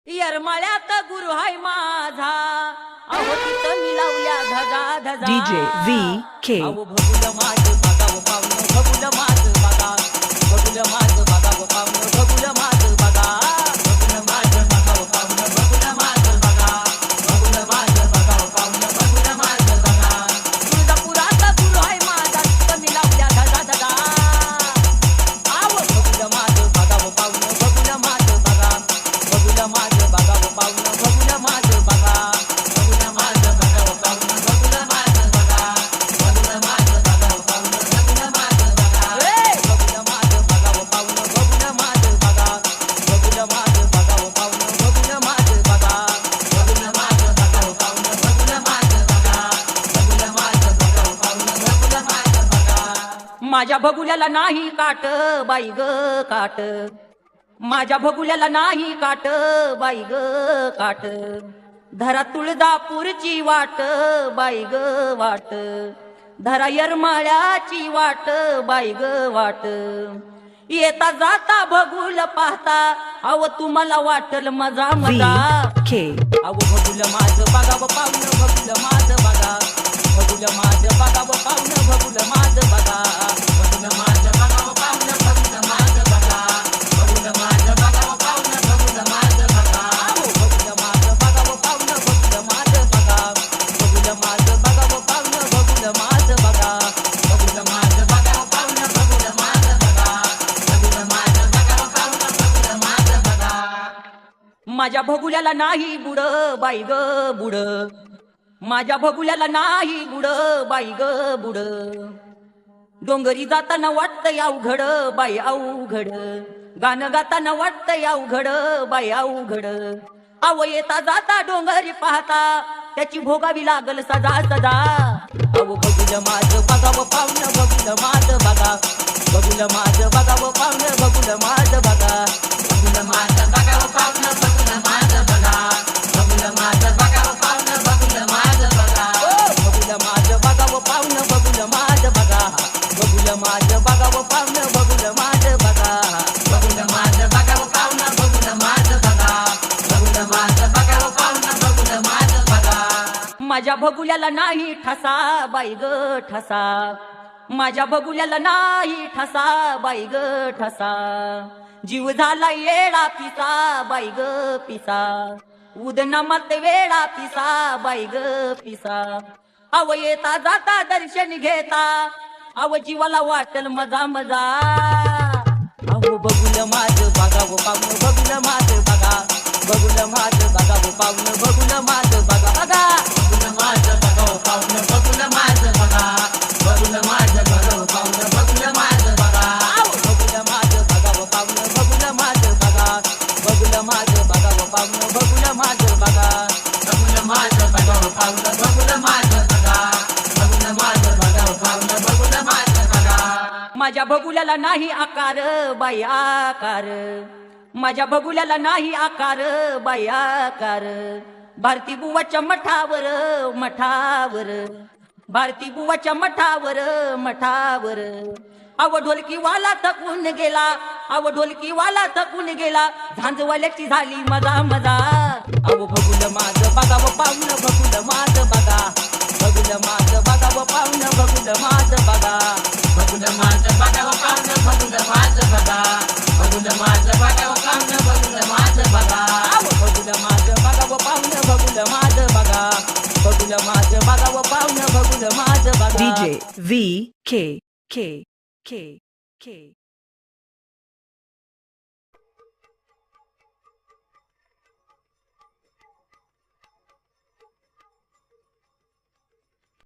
येरमाळ्यात गुरु हाय माझा, अहो तिथं मी लावल्या धजा धजा. DJ VK. अहो भगुल माझं बघावं पाहुणं, भगुल माझं बघा, भगुल माझं बघावं पाहुणं, भगुल माझं बघा, भगुल माझं बघावं पाहुणं, भगुल माझं बघा, भगुल माझं बघावं पाहुणं, भगुल माझं बघा. तुळजापुरात गुरु हाय माझा, तिथं मी लावल्या धजा धजा. अहो भगुल माझं बघावं पाहुणं, भगुल माझं बघा, भगुल माझं बघावं पाहुणं, भगुल माझं बघा, भगुल माझं बघावं पाहुणं, भगुल माझं बघा, भगुल माझं बघावं पाहुणं, भगुल माझं बघा. भगुल माझं बघावं पाहुणं, भगुल माझं बघा, भगुल माझं बघावं पाहुणं, भगुल माझं बघा, भगुल माझं बघावं पाहुणं, भगुल माझं बघा, भगुल माझं बघावं पाहुणं, भगुल माझं बघा. माझ्या भगुल्याला नाही काट बाई ग काट, माझ्या भगुल्याला नाही काट बाई ग काट. धरा तुळजापूरची वाट बाई ग वाट, धरा येरमाळ्याची वाट बाई ग वाट. येता जाता भगुल पाहता, अव तुम्हाला वाटल मजा मजा. VK. अव भगुल माझं बघावं पाहुणं, भगुल माझं बघा, भगुल माझं बघावं पाहुणं, भगुल माझं बघा, भगुल माझं बघावं पाहुणं, भगुल माझं बघा, भगुल माझं बघावं पाहुणं, भगुल माझं बघा. भगुल माझं बघावं पाहुणं, भगुल माझं बघा, भगुल माझं बघावं पाहुणं, भगुल माझं बघा, भगुल माझं बघावं पाहुणं, भगुल माझं बघा, भगुल माझं बघावं पाहुणं, भगुल माझं बघा. माझ्या भगुल्याला नाही बुड बाई ग बुड, माझ्या भगुल्याला नाही बुड बाई ग बुड. डोंगरी जाताना वाटतं अवघड बाई अवघड, गाणं गाताना वाटतं अवघड बाई अवघड. अव येता जाता डोंगरी पाहता, त्याची भोगावी लागल सजा सजा. अव भगुल माझं बघावं पाहुणं, भगुल माझं बघा, भगुल माझं बघावं पाहुणं, भगुल माझं बघा, भगुल माझं बघावं पाहुणं, भगुल माझं बघा, भगुल माझं बघावं पाहुणं, भगुल माझं बघा. भगुल माझं बघावं पाहुणं, भगुल माझं बघा, भगुल माझं बघावं पाहुणं, भगुल माझं बघा, भगुल माझं बघावं पाहुणं, भगुल माझं बघा, भगुल माझं बघावं पाहुणं, भगुल माझं बघा. माझ्या भगुल्याला नाही ठसा बाई ग ठसा, माझ्या भगुल्याला नाही ठसा बाई ग ठसा. जीव झाला येडा पिसा बाई ग पिसा, उदना मत वेळा पिसा बाई ग पिसा. अव येता जाता दर्शन घेता, अव जीवाला वाटल मजा मजा. अहो भगुल माझं बघावं पाहुणं, भगुल माझं बघा, भगुल माझं बघावं पाहुणं, भगुल माझं बघा बघा, भगुल माझं बघावं पाहुणं, भगुल माझं बघा, भगुल माझं बघावं पाहुणं, भगुल माझं बघा. भगुल माझं बघावं पाहुणं, भगुल माझं बघा, भगुल माझं बघावं पाहुणं, भगुल माझं बघा, भगुल माझं बघावं पाहुणं, भगुल माझं बघा, भगुल माझं बघावं पाहुणं, भगुल माझं बघा. माझ्या भगुल्याला नाही आकार बाई आकार, माझ्या भगुल्याला नाही आकार बाई आकार. भारती बुवाच्या मठावर मठावर, भारती बुवाच्या मठावर मठावर. अव ढोलकीवाला थकून गेला, अव ढोलकीवाला थकून गेला, झांजवाल्याची झाली मजा मजा. अव भगुल माझं बघावं पाहुणं, भगुल माझं बघा, भगुल माझं बघावं पाहुणं, भगुल माझं बघा, भगुल माझं बघावं पाहुणं, भगुल माझं बघा, भगुल माझं बघावं पाहुणं, भगुल माझं बघा. भगुल माझं बघावं पाहुणं, भगुल माझं बघा, भगुल माझं बघावं पाहुणं, भगुल माझं बघा. DJ VK. K.